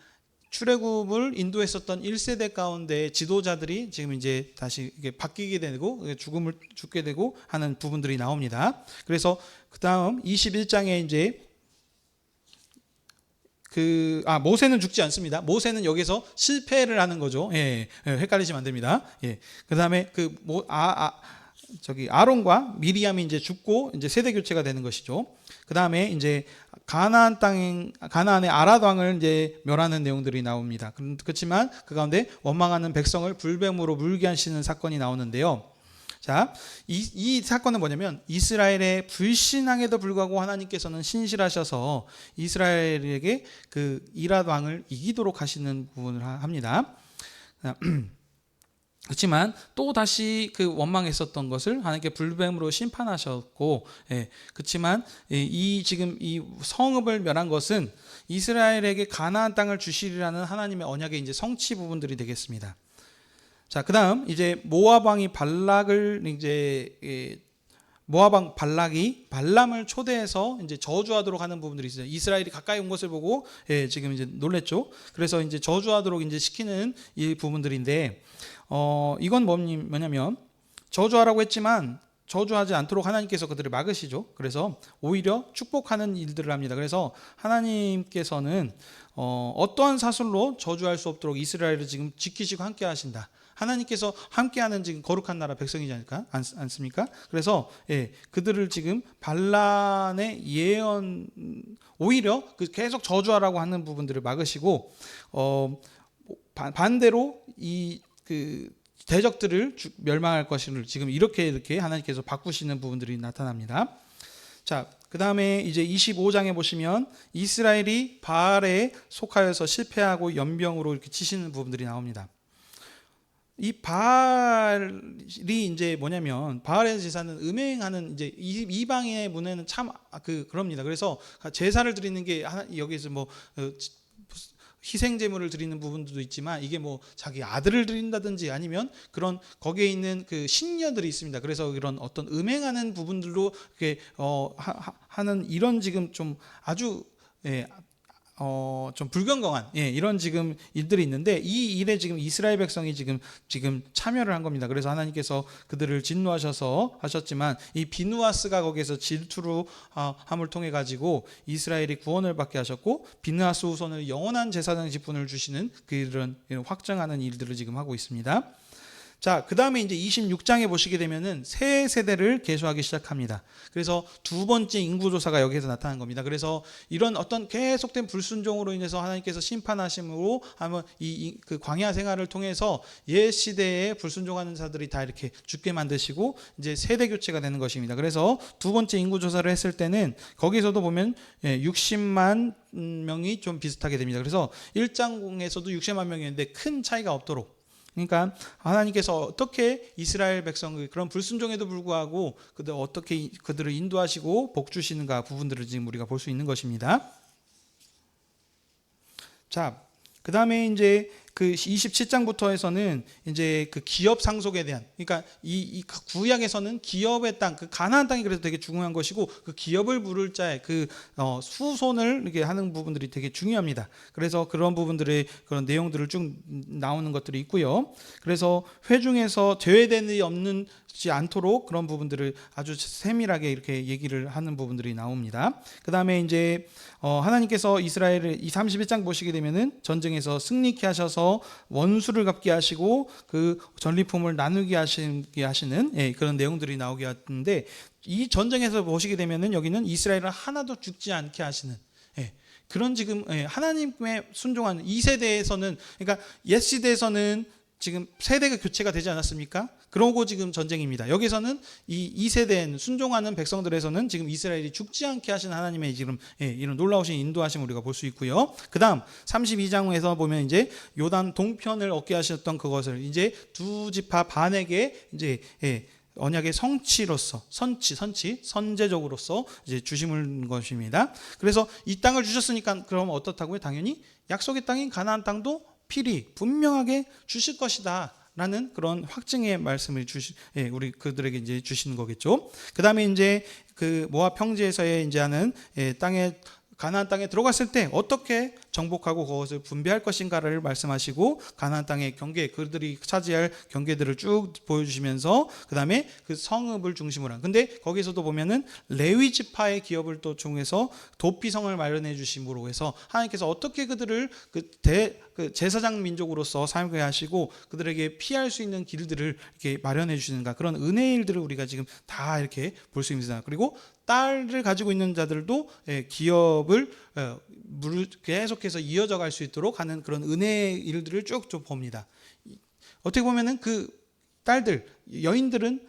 출애굽을 인도했었던 1세대 가운데 지도자들이 지금 이제 다시 이게 바뀌게 되고 죽게 되고 하는 부분들이 나옵니다. 그래서 그 다음 21장에 이제 모세는 죽지 않습니다. 모세는 여기서 실패를 하는 거죠. 헷갈리시면 안 됩니다. 그 다음에 아론과 미리암이 이제 죽고 이제 세대 교체가 되는 것이죠. 그 다음에 이제 가나안의 아랏 왕을 이제 멸하는 내용들이 나옵니다. 그렇지만 그 가운데 원망하는 백성을 불뱀으로 물게 하시는 사건이 나오는데요. 자, 이 사건은 뭐냐면 이스라엘의 불신앙에도 불구하고 하나님께서는 신실하셔서 이스라엘에게 그 이랏 왕을 이기도록 하시는 부분을 합니다. 그렇지만 또 다시 그 원망했었던 것을 하나님께 불뱀으로 심판하셨고, 그렇지만 지금 이 성읍을 멸한 것은 이스라엘에게 가나안 땅을 주시리라는 하나님의 언약의 이제 성취 부분들이 되겠습니다. 자, 그다음 이제 모압 왕이 발락이 발람을 초대해서 이제 저주하도록 하는 부분들이 있어요. 이스라엘이 가까이 온 것을 보고 지금 이제 놀랬죠. 그래서 이제 저주하도록 이제 시키는 이 부분들인데, 이건 뭐냐면 저주하라고 했지만 저주하지 않도록 하나님께서 그들을 막으시죠. 그래서 오히려 축복하는 일들을 합니다. 그래서 하나님께서는 어떠한 사슬로 저주할 수 없도록 이스라엘을 지금 지키시고 함께 하신다. 하나님께서 함께하는 지금 거룩한 나라 백성이지 않습니까? 그래서 그들을 지금 반란의 예언, 오히려 계속 저주하라고 하는 부분들을 막으시고 반대로 이 대적들을 멸망할 것을 지금 이렇게 하나님께서 바꾸시는 부분들이 나타납니다. 자, 그 다음에 이제 25장에 보시면 이스라엘이 바알에 속하여서 실패하고 연병으로 이렇게 치시는 부분들이 나옵니다. 이 바알이 이제 뭐냐면 바알의 제사는 음행하는 이제 이방의 문화는 참 그럽니다. 그래서 제사를 드리는 게 여기서 뭐 희생 제물을 드리는 부분도 있지만 이게 뭐 자기 아들을 드린다든지 아니면 그런 거기에 있는 그 신녀들이 있습니다. 그래서 이런 어떤 음행하는 부분들로 이렇게 하는 이런 지금 좀 아주 좀 불경건한 이런 지금 일들이 있는데 이 일에 지금 이스라엘 백성이 지금 참여를 한 겁니다. 그래서 하나님께서 그들을 진노하셔서 하셨지만 이 비누아스가 거기에서 질투로 함을 통해 가지고 이스라엘이 구원을 받게 하셨고 비누아스 후손을 영원한 제사장 직분을 주시는 그런 확정하는 일들을 지금 하고 있습니다. 자, 그 다음에 이제 26장에 보시게 되면은 새 세대를 계수하기 시작합니다. 그래서 두 번째 인구조사가 여기에서 나타난 겁니다. 그래서 이런 어떤 계속된 불순종으로 인해서 하나님께서 심판하심으로 하면 그 광야 생활을 통해서 옛 시대에 불순종하는 자들이 다 이렇게 죽게 만드시고 이제 세대 교체가 되는 것입니다. 그래서 두 번째 인구조사를 했을 때는 거기서도 보면 60만 명이 좀 비슷하게 됩니다. 그래서 1장에서도 60만 명이었는데 큰 차이가 없도록 그러니까 하나님께서 어떻게 이스라엘 백성의 그런 불순종에도 불구하고 그들 어떻게 그들을 인도하시고 복 주시는가 부분들을 지금 우리가 볼 수 있는 것입니다. 자, 그 다음에 이제 그 27장부터 해서는 이제 그 기업 상속에 대한 그러니까 이 구약에서는 기업의 땅, 그 가나안 땅이 그래서 되게 중요한 것이고 그 기업을 물을 자의 그 후손을 이렇게 하는 부분들이 되게 중요합니다. 그래서 그런 부분들의 그런 내용들을 쭉 나오는 것들이 있고요. 그래서 회중에서 제외되는 없는 않도록 그런 부분들을 아주 세밀하게 이렇게 얘기를 하는 부분들이 나옵니다. 그 다음에 이제 하나님께서 이스라엘을 이 31장 보시게 되면은 전쟁에서 승리케 하셔서 원수를 갚게 하시고 그 전리품을 나누게 하시는 그런 내용들이 나오게 하는데 이 전쟁에서 보시게 되면은 여기는 이스라엘은 하나도 죽지 않게 하시는 그런 지금 하나님의 순종하는 이 세대에서는 그러니까 옛 시대에서는 지금 세대가 교체가 되지 않았습니까? 그러고 지금 전쟁입니다. 여기서는 이 세대에는 순종하는 백성들에서는 지금 이스라엘이 죽지 않게 하신 하나님의 지금 이런 놀라우신 인도하심을 우리가 볼 수 있고요. 그다음 32장에서 보면 이제 요단 동편을 얻게 하셨던 그것을 이제 두 지파 반에게 이제 언약의 성취로서 선제적으로서 이제 주심을 것입니다. 그래서 이 땅을 주셨으니까 그럼 어떻다고요? 당연히 약속의 땅인 가나안 땅도 필히 분명하게 주실 것이다. 라는 그런 확증의 말씀을 우리 그들에게 이제 주시는 거겠죠. 그 다음에 이제 그 모압 평지에서의 이제 하는 땅에 가나안 땅에 들어갔을 때 어떻게 정복하고 그것을 분배할 것인가를 말씀하시고 가나안 땅의 경계 그들이 차지할 경계들을 쭉 보여주시면서 그 다음에 그 성읍을 중심으로 한 근데 거기서도 보면은 레위 지파의 기업을 또 중에서 도피성을 마련해 주심으로 해서 하나님께서 어떻게 그들을 그 제사장 민족으로서 살게 하시고 그들에게 피할 수 있는 길들을 이렇게 마련해 주시는가 그런 은혜의 일들을 우리가 지금 다 이렇게 볼 수 있습니다. 그리고 딸을 가지고 있는 자들도 기업을 계속해서 이어져 갈 수 있도록 하는 그런 은혜의 일들을 쭉 봅니다. 어떻게 보면은 그 딸들, 여인들은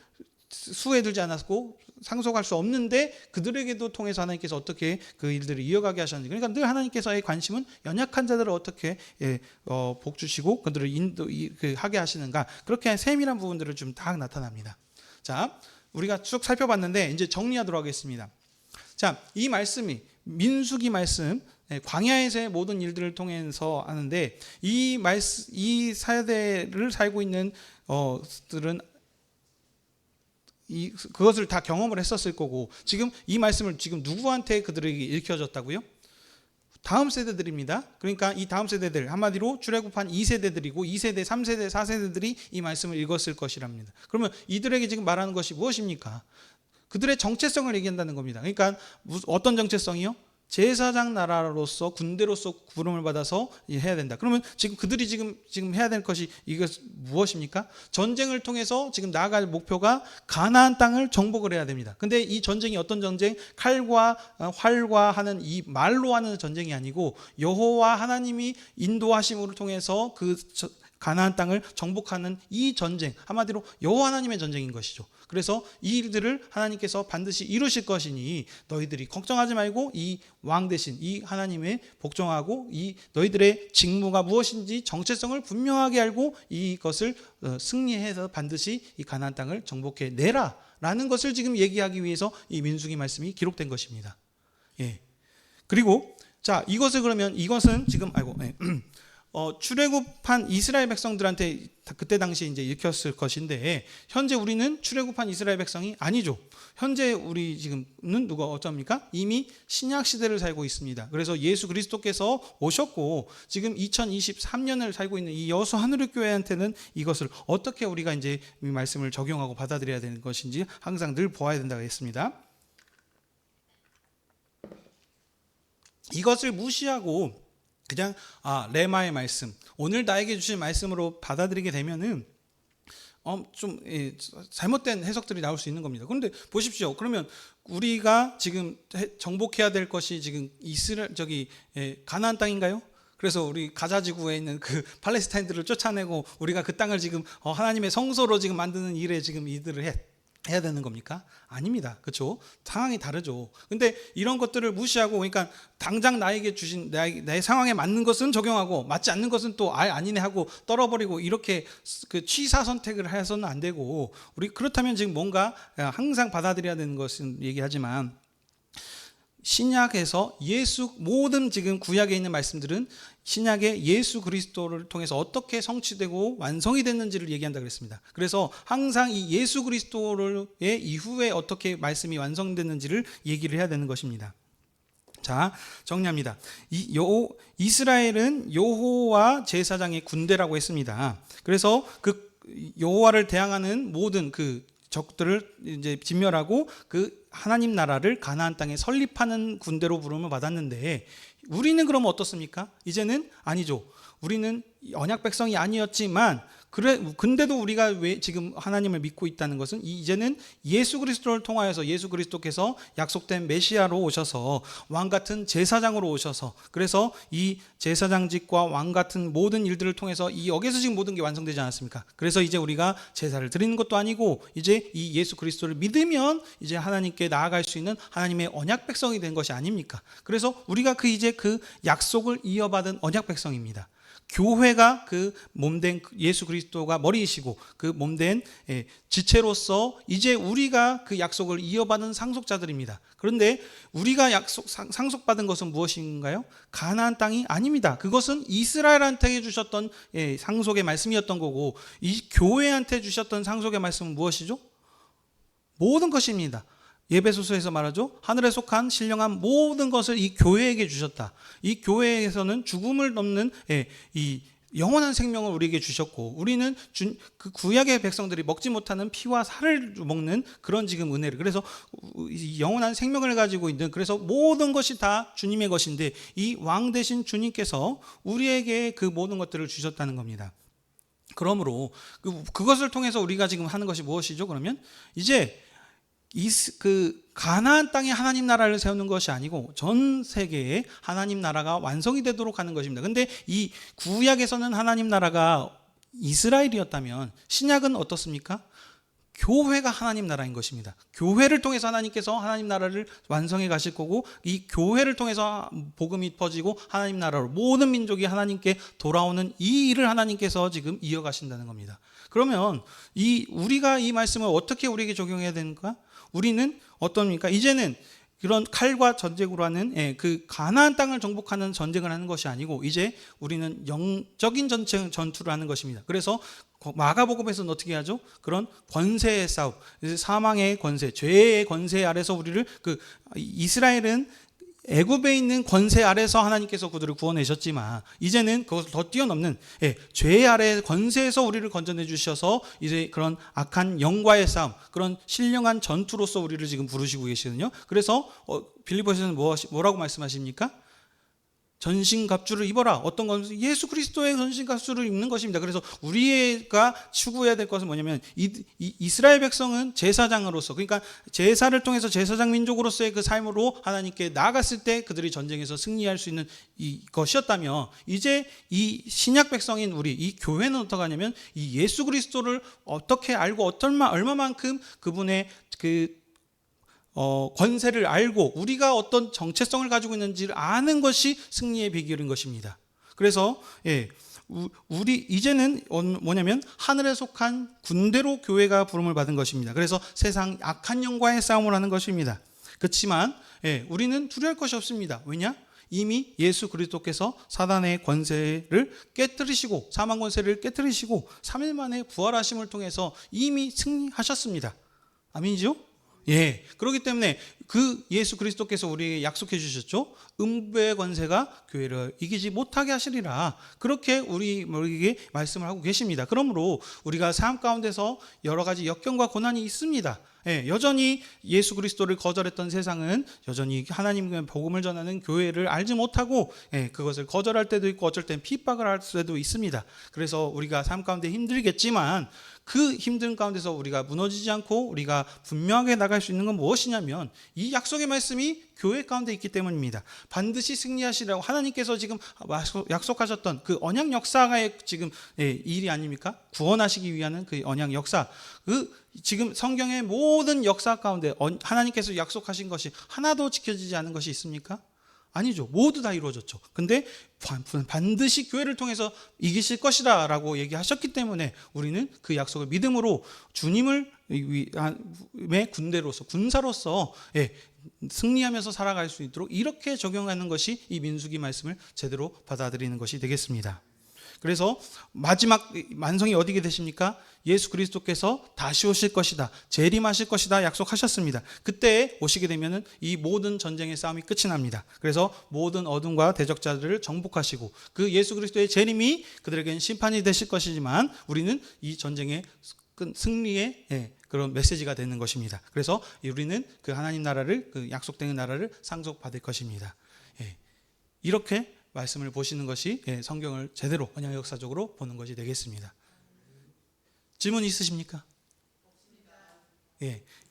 수에 들지 않았고 상속할 수 없는데 그들에게도 통해서 하나님께서 어떻게 그 일들을 이어가게 하셨는지 그러니까 늘 하나님께서의 관심은 연약한 자들을 어떻게 복 주시고 그들을 하게 하시는가 그렇게 세밀한 부분들을 좀 다 나타납니다. 자, 우리가 쭉 살펴봤는데 이제 정리하도록 하겠습니다. 자, 이 말씀이 민수기 말씀 광야에서의 모든 일들을 통해서 하는데 이 세대를 살고 있는 들은 그것을 다 경험을 했었을 거고 지금 이 말씀을 지금 누구한테 그들에게 읽혀졌다고요? 다음 세대들입니다. 그러니까 이 다음 세대들 한마디로 출애굽한 2세대들이고 2세대, 3세대, 4세대들이 이 말씀을 읽었을 것이랍니다. 그러면 이들에게 지금 말하는 것이 무엇입니까? 그들의 정체성을 얘기한다는 겁니다. 그러니까 어떤 정체성이요? 제사장 나라로서 군대로서 부름을 받아서 해야 된다. 그러면 지금 그들이 지금 해야 될 것이 이것 무엇입니까? 전쟁을 통해서 지금 나아갈 목표가 가나안 땅을 정복을 해야 됩니다. 근데 이 전쟁이 어떤 전쟁? 칼과 활과 하는 이 말로 하는 전쟁이 아니고 여호와 하나님이 인도하심을 통해서 그 가나안 땅을 정복하는 이 전쟁, 한마디로 여호와 하나님의 전쟁인 것이죠. 그래서 이 일들을 하나님께서 반드시 이루실 것이니 너희들이 걱정하지 말고 이 왕 대신 이 하나님의 복종하고 이 너희들의 직무가 무엇인지 정체성을 분명하게 알고 이것을 승리해서 반드시 이 가나안 땅을 정복해 내라 라는 것을 지금 얘기하기 위해서 이 민수기 말씀이 기록된 것입니다. 예. 그리고 자, 이것을 그러면 이것은 지금 출애굽한 이스라엘 백성들한테 그때 당시에 이제 읽혔을 것인데, 현재 우리는 출애굽한 이스라엘 백성이 아니죠. 현재 우리 지금은 누가 어쩝니까? 이미 신약 시대를 살고 있습니다. 그래서 예수 그리스도께서 오셨고 지금 2023년을 살고 있는 이 여수 하늘의 교회한테는 이것을 어떻게 우리가 이제 이 말씀을 적용하고 받아들여야 되는 것인지 항상 늘 보아야 된다고 했습니다. 이것을 무시하고 그냥 레마의 말씀, 오늘 나에게 주신 말씀으로 받아들이게 되면은 좀 잘못된 해석들이 나올 수 있는 겁니다. 그런데 보십시오. 그러면 우리가 지금 정복해야 될 것이 지금 가나안 땅인가요? 그래서 우리 가자 지구에 있는 그 팔레스타인들을 쫓아내고 우리가 그 땅을 지금 하나님의 성소로 지금 만드는 일에 지금 이들을 해야 되는 겁니까? 아닙니다. 그렇죠? 상황이 다르죠. 근데 이런 것들을 무시하고, 그러니까 당장 나에게 주신 나의 상황에 맞는 것은 적용하고 맞지 않는 것은 또 아니네 하고 떨어버리고 이렇게 그 취사 선택을 해서는 안 되고, 우리 그렇다면 지금 뭔가 항상 받아들여야 되는 것은 얘기하지만, 신약에서 모든 지금 구약에 있는 말씀들은 신약의 예수 그리스도를 통해서 어떻게 성취되고 완성이 됐는지를 얘기한다 그랬습니다. 그래서 항상 이 예수 그리스도의 이후에 어떻게 말씀이 완성됐는지를 얘기를 해야 되는 것입니다. 자, 정리합니다. 이스라엘은 여호와 제사장의 군대라고 했습니다. 그래서 그 여호와를 대항하는 모든 그 적들을 이제 진멸하고 그 하나님 나라를 가나안 땅에 설립하는 군대로 부름을 받았는데, 우리는 그러면 어떻습니까? 이제는 아니죠. 우리는 언약 백성이 아니었지만 근데도 우리가 왜 지금 하나님을 믿고 있다는 것은 이제는 예수 그리스도를 통하여서 예수 그리스도께서 약속된 메시아로 오셔서 왕 같은 제사장으로 오셔서, 그래서 이 제사장직과 왕 같은 모든 일들을 통해서 여기서 지금 모든 게 완성되지 않았습니까? 그래서 이제 우리가 제사를 드리는 것도 아니고 이제 이 예수 그리스도를 믿으면 이제 하나님께 나아갈 수 있는 하나님의 언약 백성이 된 것이 아닙니까? 그래서 우리가 이제 그 약속을 이어받은 언약 백성입니다. 교회가 그 몸된 예수 그리스도가 머리이시고 그 몸된 지체로서 이제 우리가 그 약속을 이어받은 상속자들입니다. 그런데 우리가 상속받은 것은 무엇인가요? 가나안 땅이 아닙니다. 그것은 이스라엘한테 주셨던 상속의 말씀이었던 거고, 이 교회한테 주셨던 상속의 말씀은 무엇이죠? 모든 것입니다. 예배소서에서 말하죠. 하늘에 속한 신령한 모든 것을 이 교회에게 주셨다. 이 교회에서는 죽음을 넘는 이 영원한 생명을 우리에게 주셨고, 우리는 그 구약의 백성들이 먹지 못하는 피와 살을 먹는 그런 지금 은혜를, 그래서 영원한 생명을 가지고 있는, 그래서 모든 것이 다 주님의 것인데 이 왕 대신 주님께서 우리에게 그 모든 것들을 주셨다는 겁니다. 그러므로 그것을 통해서 우리가 지금 하는 것이 무엇이죠? 그러면 이제 가나안 땅에 하나님 나라를 세우는 것이 아니고 전 세계에 하나님 나라가 완성이 되도록 하는 것입니다. 근데 이 구약에서는 하나님 나라가 이스라엘이었다면 신약은 어떻습니까? 교회가 하나님 나라인 것입니다. 교회를 통해서 하나님께서 하나님 나라를 완성해 가실 거고, 이 교회를 통해서 복음이 퍼지고 하나님 나라로 모든 민족이 하나님께 돌아오는 이 일을 하나님께서 지금 이어가신다는 겁니다. 그러면 우리가 이 말씀을 어떻게 우리에게 적용해야 되는가? 우리는 어떻습니까? 이제는 그런 칼과 전쟁으로 하는 그 가나안 땅을 정복하는 전쟁을 하는 것이 아니고 이제 우리는 영적인 전투를 하는 것입니다. 그래서 마가복음에서는 어떻게 하죠? 그런 권세의 싸움, 사망의 권세, 죄의 권세 아래서 우리를 이스라엘은 애굽에 있는 권세 아래서 하나님께서 그들을 구원내셨지만 이제는 그것을 더 뛰어넘는 죄 아래 권세에서 우리를 건져내 주셔서 이제 그런 악한 영과의 싸움, 그런 신령한 전투로서 우리를 지금 부르시고 계시거든요. 그래서 빌립보서는 뭐라고 말씀하십니까? 전신갑주를 입어라. 어떤 건 예수 그리스도의 전신갑주를 입는 것입니다. 그래서 우리가 추구해야 될 것은 뭐냐면 이스라엘 백성은 제사장으로서, 그러니까 제사를 통해서 제사장 민족으로서의 그 삶으로 하나님께 나아갔을 때 그들이 전쟁에서 승리할 수 있는 것이었다면, 이제 이 신약 백성인 우리 이 교회는 어떻게 하냐면 이 예수 그리스도를 어떻게 알고 얼마만큼 그분의 권세를 알고 우리가 어떤 정체성을 가지고 있는지를 아는 것이 승리의 비결인 것입니다. 그래서 우리 이제는 뭐냐면 하늘에 속한 군대로 교회가 부름을 받은 것입니다. 그래서 세상 악한 영과의 싸움을 하는 것입니다. 그렇지만 우리는 두려울 것이 없습니다. 왜냐? 이미 예수 그리스도께서 사단의 권세를 깨뜨리시고 사망 권세를 깨뜨리시고 3일 만에 부활하심을 통해서 이미 승리하셨습니다. 아멘이죠? 그렇기 때문에 그 예수 그리스도께서 우리에게 약속해 주셨죠. 음부의 권세가 교회를 이기지 못하게 하시리라. 그렇게 우리에게 말씀을 하고 계십니다. 그러므로 우리가 삶 가운데서 여러 가지 역경과 고난이 있습니다. 여전히 예수 그리스도를 거절했던 세상은 여전히 하나님의 복음을 전하는 교회를 알지 못하고 그것을 거절할 때도 있고 어쩔 땐 핍박을 할 때도 있습니다. 그래서 우리가 삶 가운데 힘들겠지만 그 힘든 가운데서 우리가 무너지지 않고 우리가 분명하게 나갈 수 있는 건 무엇이냐면 이 약속의 말씀이 교회 가운데 있기 때문입니다. 반드시 승리하시라고 하나님께서 지금 약속하셨던 그 언약 역사의 지금 일이 아닙니까? 구원하시기 위한 그 언약 역사, 지금 성경의 모든 역사 가운데 하나님께서 약속하신 것이 하나도 지켜지지 않은 것이 있습니까? 아니죠. 모두 다 이루어졌죠. 근데 반드시 교회를 통해서 이기실 것이다 라고 얘기하셨기 때문에 우리는 그 약속을 믿음으로 주님을 군대로서, 군사로서 승리하면서 살아갈 수 있도록 이렇게 적용하는 것이 이 민수기 말씀을 제대로 받아들이는 것이 되겠습니다. 그래서 마지막 완성이 어디게 되십니까? 예수 그리스도께서 다시 오실 것이다, 재림하실 것이다 약속하셨습니다. 그때 오시게 되면 이 모든 전쟁의 싸움이 끝이 납니다. 그래서 모든 어둠과 대적자들을 정복하시고 그 예수 그리스도의 재림이 그들에게는 심판이 되실 것이지만 우리는 이 전쟁의 승리의 그런 메시지가 되는 것입니다. 그래서 우리는 그 하나님 나라를, 그 약속된 나라를 상속받을 것입니다. 이렇게 말씀을 보시는 것이 성경을 제대로 언약 역사적으로 보는 것이 되겠습니다. 질문 있으십니까?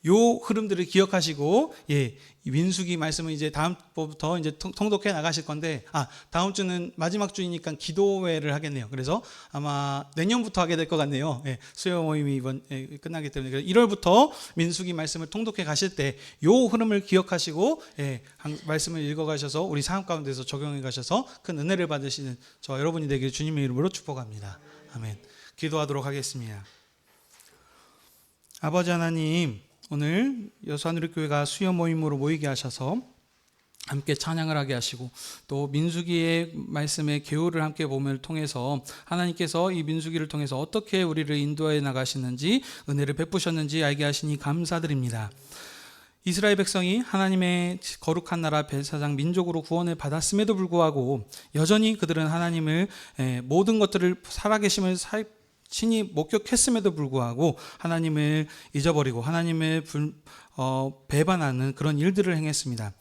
요 흐름들을 기억하시고 이 민수기 말씀은 이제 다음부터 이제 통독해 나가실 건데 다음 주는 마지막 주이니까 기도회를 하겠네요. 그래서 아마 내년부터 하게 될 것 같네요. 수요 모임이 이번 끝나기 때문에 1월부터 민수기 말씀을 통독해 가실 때 요 흐름을 기억하시고 말씀을 읽어 가셔서 우리 삶 가운데서 적용해 가셔서 큰 은혜를 받으시는 저 여러분이 되길 주님의 이름으로 축복합니다. 아멘. 기도하도록 하겠습니다. 아버지 하나님, 오늘 여수하늘교회가 수요 모임으로 모이게 하셔서 함께 찬양을 하게 하시고 또 민수기의 말씀의 개요를 함께 봄을 통해서 하나님께서 이 민수기를 통해서 어떻게 우리를 인도해 나가시는지 은혜를 베푸셨는지 알게 하시니 감사드립니다. 이스라엘 백성이 하나님의 거룩한 나라 제사장 민족으로 구원을 받았음에도 불구하고 여전히 그들은 하나님을 모든 것들을 살아계심을 친히 목격했음에도 불구하고 하나님을 잊어버리고 하나님을 배반하는 그런 일들을 행했습니다.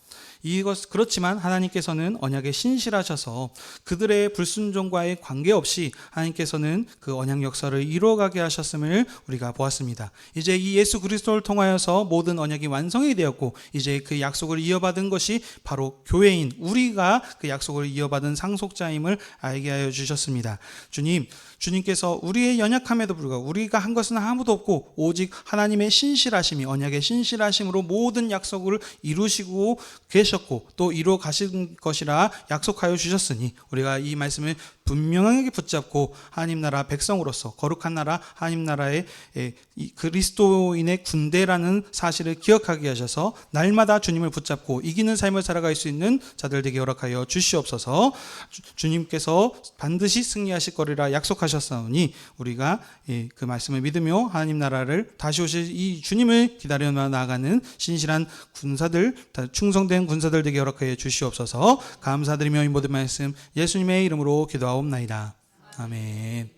그렇지만 하나님께서는 언약에 신실하셔서 그들의 불순종과의 관계없이 하나님께서는 그 언약 역사를 이루어가게 하셨음을 우리가 보았습니다. 이제 이 예수 그리스도를 통하여서 모든 언약이 완성이 되었고 이제 그 약속을 이어받은 것이 바로 교회인 우리가 그 약속을 이어받은 상속자임을 알게 하여 주셨습니다. 주님께서 우리의 연약함에도 불구하고 우리가 한 것은 아무도 없고 오직 하나님의 신실하심이 언약의 신실하심으로 모든 약속을 이루시고 계셨고 또 이루어 가신 것이라 약속하여 주셨으니 우리가 이 말씀을 분명하게 붙잡고 하나님 나라 백성으로서 거룩한 나라 하나님 나라의 이 그리스도인의 군대라는 사실을 기억하게 하셔서 날마다 주님을 붙잡고 이기는 삶을 살아갈 수 있는 자들 되게 허락하여 주시옵소서. 주님께서 반드시 승리하실 거리라 약속하셨사오니 우리가 그 말씀을 믿으며 하나님 나라를 다시 오실 이 주님을 기다려 나아가는 신실한 군사들, 충성된 군사들 되게 허락하여 주시옵소서. 감사드리며 이 모든 말씀 예수님의 이름으로 기도하옵나이다. 아멘.